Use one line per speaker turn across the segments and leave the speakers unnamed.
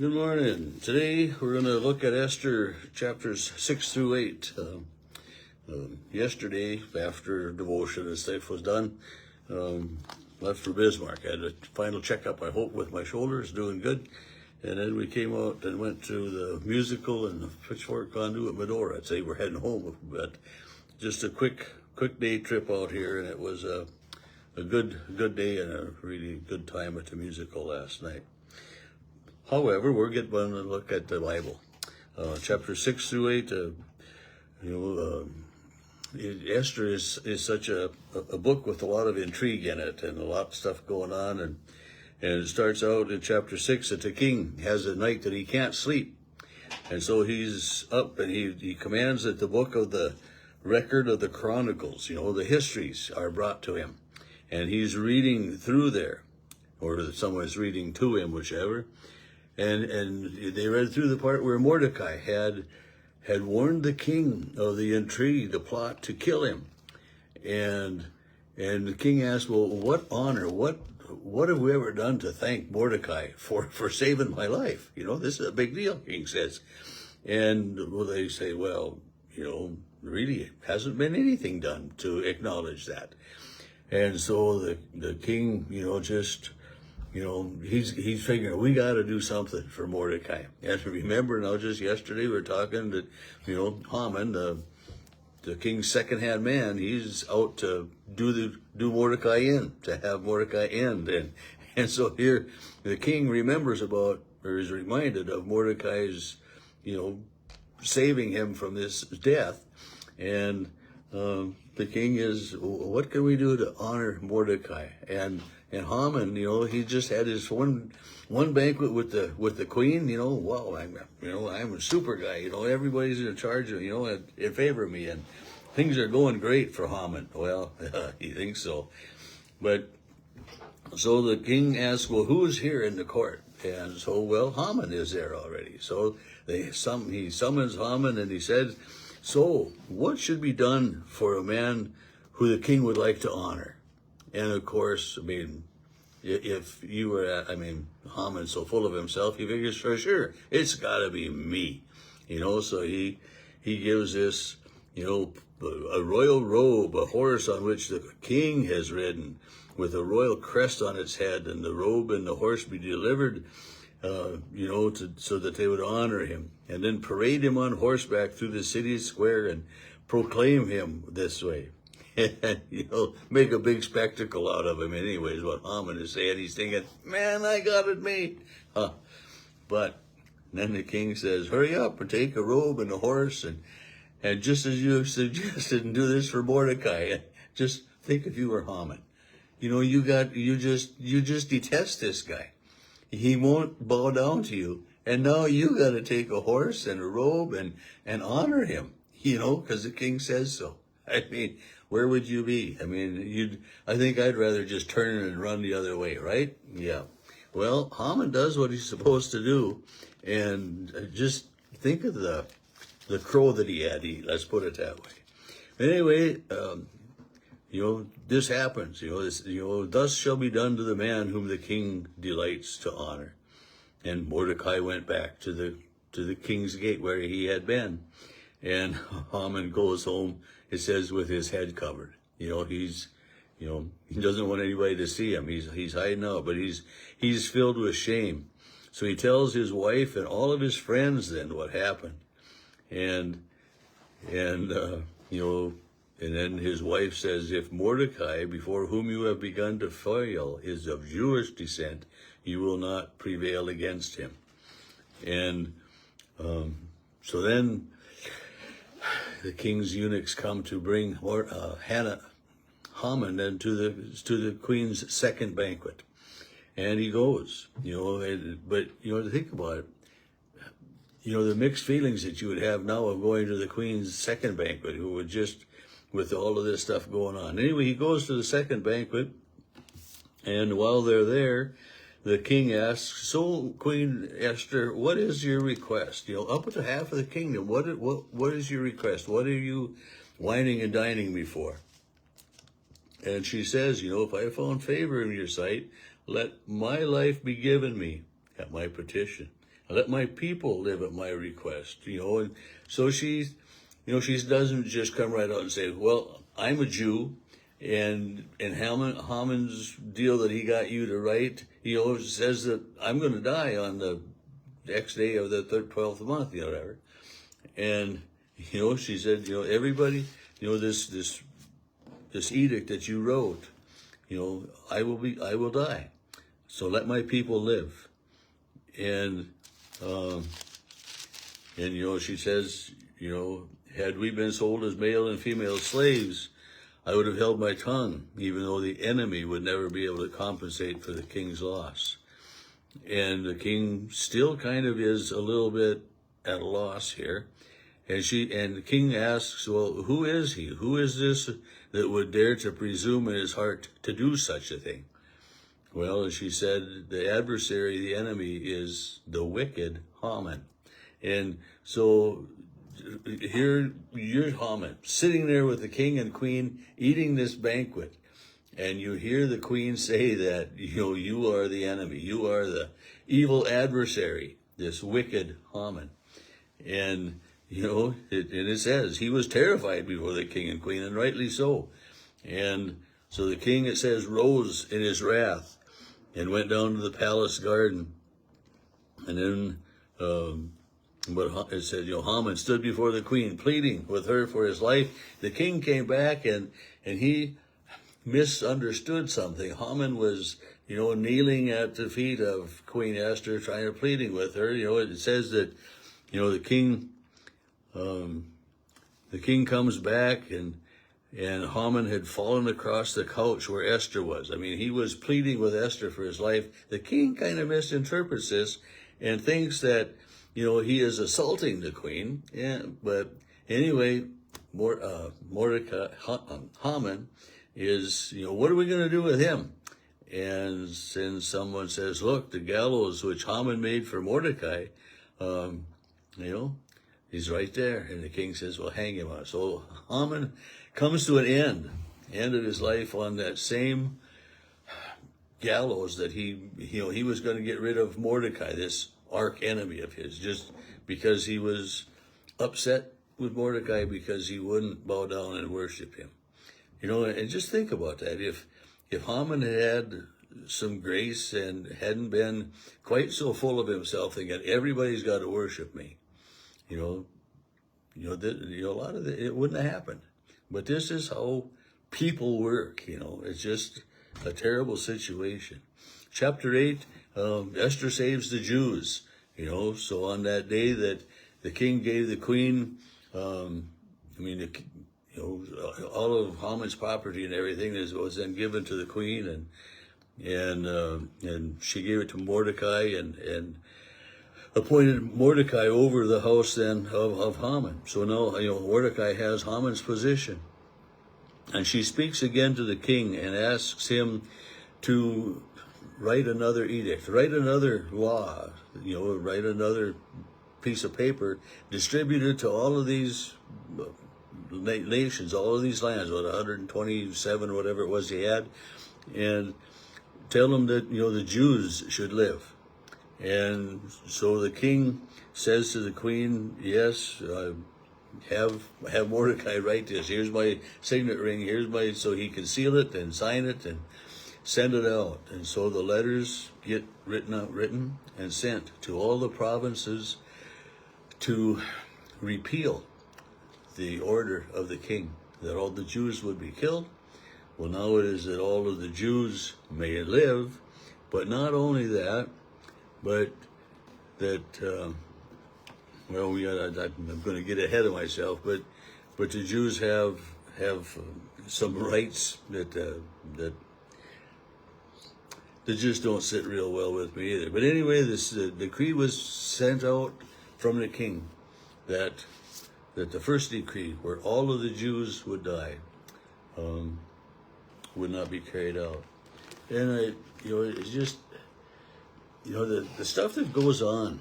Good morning. Today we're going to look at Esther chapters 6 through 8. Yesterday, after devotion and stuff was done, left for Bismarck. I had a final checkup, I hope, with my shoulders, doing good. And then we came out and went to the musical and the Pitchfork Conduit Medora. I'd say we're heading home, but just a quick day trip out here, and it was a good day and a really good time at the musical last night. However, we're going to look at the Bible, chapter 6 through 8. Esther is such a book with a lot of intrigue in it and a lot of stuff going on. And it starts out in chapter 6 that the king has a night that he can't sleep. And so he's up and he commands that the book of the record of the Chronicles, the histories, are brought to him. And he's reading through there, or someone's reading to him, whichever. And they read through the part where Mordecai had warned the king of the intrigue, the plot to kill him. And the king asked, well, what honor, what have we ever done to thank Mordecai for saving my life? This is a big deal, king says. And they say, well, really hasn't been anything done to acknowledge that. And so the king, he's figuring we got to do something for Mordecai. And remember now, just yesterday we were talking that, Haman, the king's second-hand man, he's out to do Mordecai in, to have Mordecai end. And so here the king remembers about, or is reminded of Mordecai's, saving him from this death. And the king is, what can we do to honor Mordecai? And Haman, he just had his one banquet with the queen. Wow, I'm a super guy. Everybody's in charge of, in favor of me, and things are going great for Haman. Well, he thinks so, but so the king asks, well, who's here in the court? And so, well, Haman is there already. So he summons Haman, and he says, so what should be done for a man who the king would like to honor? And of course, if you were Haman's so full of himself, he figures for sure, it's gotta be me. So he gives this, a royal robe, a horse on which the king has ridden, with a royal crest on its head, and the robe and the horse be delivered, so that they would honor him, and then parade him on horseback through the city square and proclaim him this way. And, make a big spectacle out of him anyways, what Haman is saying. He's thinking, man, I got it made. But then the king says, hurry up and take a robe and a horse, and just as you suggested, and do this for Mordecai. Just think if you were Haman. You just detest this guy. He won't bow down to you. And now you got to take a horse and a robe and honor him, because the king says so. Where would you be? I think I'd rather just turn and run the other way, right? Yeah. Well, Haman does what he's supposed to do, and just think of the crow that he had to eat. Let's put it that way. Anyway, this happens. Thus shall be done to the man whom the king delights to honor. And Mordecai went back to the king's gate where he had been, and Haman goes home. It says with his head covered. He doesn't want anybody to see him. He's hiding out, but he's filled with shame. So he tells his wife and all of his friends then what happened, and then his wife says, if Mordecai, before whom you have begun to foil, is of Jewish descent, you will not prevail against him. And so then the king's eunuchs come to bring Haman then to the queen's second banquet, and he goes. But to think about it, the mixed feelings that you would have now of going to the queen's second banquet, who would just with all of this stuff going on. Anyway, he goes to the second banquet, and while they're there, the king asks, so Queen Esther, what is your request? Up to half of the kingdom, what is your request? What are you whining and dining me for? And she says, if I found favor in your sight, let my life be given me at my petition. Let my people live at my request. And so she doesn't just come right out and say, well, I'm a Jew, and Haman's deal that he got you to write, says that I'm going to die on the next day of the 12th month, whatever. And, she said, everybody, this edict that you wrote, I will die. So let my people live. And she says, had we been sold as male and female slaves, I would have held my tongue, even though the enemy would never be able to compensate for the king's loss. And the king still kind of is a little bit at a loss here. And the king asks, well, who is he? Who is this that would dare to presume in his heart to do such a thing? Well, as she said, the adversary, the enemy, is the wicked Haman. And so here you're Haman, sitting there with the king and queen, eating this banquet. And you hear the queen say that, you are the enemy. You are the evil adversary, this wicked Haman. And, it says he was terrified before the king and queen, and rightly so. And so the king, it says, rose in his wrath and went down to the palace garden. And then, but it said, Haman stood before the queen, pleading with her for his life. The king came back and he misunderstood something. Haman was, kneeling at the feet of Queen Esther, pleading with her. It says that, the king comes back and Haman had fallen across the couch where Esther was. I mean, he was pleading with Esther for his life. The king kind of misinterprets this and thinks that, he is assaulting the queen. Yeah, but anyway, Haman is, what are we going to do with him? And then someone says, look, the gallows which Haman made for Mordecai, he's right there. And the king says, well, hang him on. So Haman comes to an end of his life on that same gallows that he was going to get rid of Mordecai, this arch enemy of his, just because he was upset with Mordecai because he wouldn't bow down and worship him. And just think about that. If Haman had some grace and hadn't been quite so full of himself, thinking everybody's got to worship me, a lot of it wouldn't have happened. But this is how people work. It's just a terrible situation. Chapter 8, Esther saves the Jews. So on that day that the king gave the queen, all of Haman's property and everything was then given to the queen, and she gave it to Mordecai and appointed Mordecai over the house then of Haman. So now, Mordecai has Haman's position. And she speaks again to the king and asks him to write another edict, write another law, write another piece of paper, distribute it to all of these nations, all of these lands, 127, whatever it was he had, and tell them that, the Jews should live. And so the king says to the queen, yes, have Mordecai write this. Here's my signet ring. So he can seal it and sign it and send it out. And so the letters get written and sent to all the provinces to repeal the order of the king, that all the Jews would be killed. Well, now it is that all of the Jews may live, but not only that, but that, I'm going to get ahead of myself, but the Jews have some rights that just don't sit real well with me either. But anyway, this decree was sent out from the king that the first decree, where all of the Jews would die, would not be carried out. And it's just, the stuff that goes on,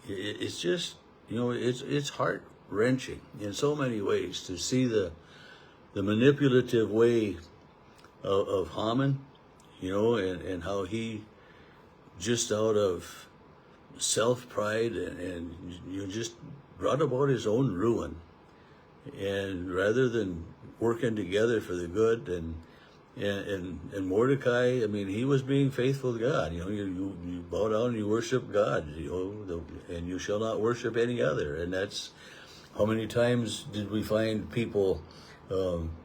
it's just, it's heart-wrenching in so many ways to see the manipulative way of Haman, and how he, just out of self-pride, and you just brought about his own ruin. And rather than working together for the good, and Mordecai, I mean, he was being faithful to God. You bow down and you worship God, and you shall not worship any other. And that's how many times did we find people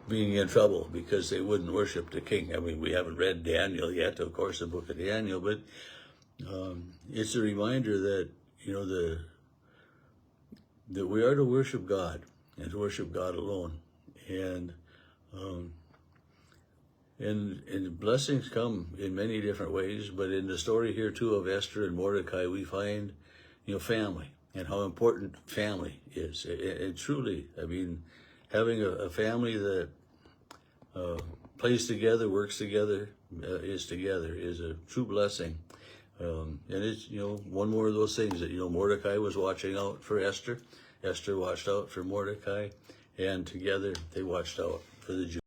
being in trouble because they wouldn't worship the king. I mean, we haven't read Daniel yet, of course, the book of Daniel, but it's a reminder that, that we are to worship God and to worship God alone. And blessings come in many different ways, but in the story here too of Esther and Mordecai, we find, family and how important family is. And truly, I mean, having a family that plays together, works together, is a true blessing. And it's, one more of those things that, Mordecai was watching out for Esther. Esther watched out for Mordecai, and together they watched out for the Jews.